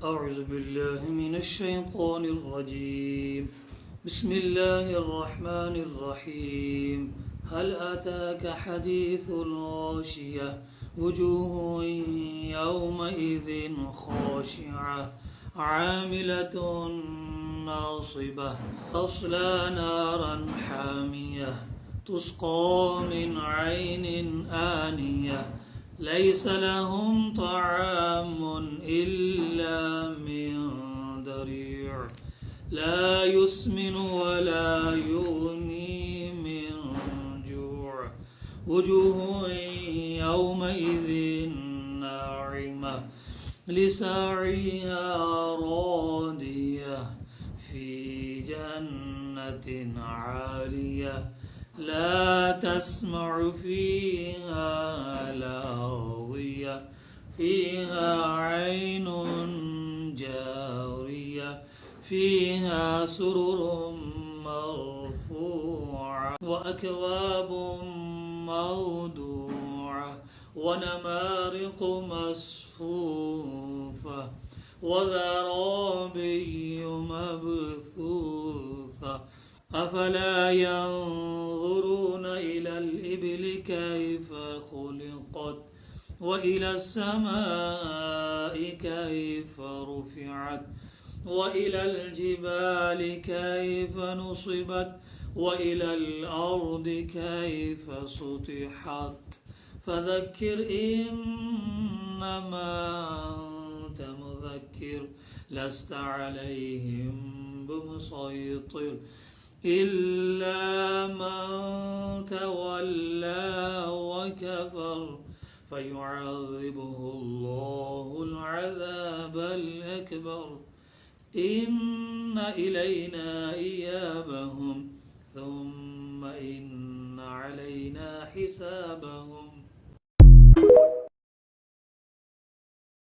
أعوذ بالله من الشيطان الرجيم. بسم الله الرحمن الرحيم. هل أتاك حديث الغاشية وجوه يومئذ خاشعة عاملة ناصبة تصلى نارا حامية تسقى من عين آنية ليس لهم طعام إلا من ضريع لا يسمن ولا يغني من جوع وجوه يومئذ ناعمة لسعيها راضية في جنة عالية لا تسمع فيها لاغية فيها عين جارية فيها سرر مرفوعة وأكواب موضوعة ونمارق مصفوفة وزرابي مبثوثة أفلا ينظرون إلى الإبل كيف خلقت وإلى السماء كيف رفعت وإلى الجبال كيف نصبت وإلى الأرض كيف سطحت فذكر إنما أنت مذكر لست عليهم بمسيطر إلا من تولى وكفر فيعذبه الله العذاب الأكبر إن إلينا إيابهم ثم إن علينا حسابهم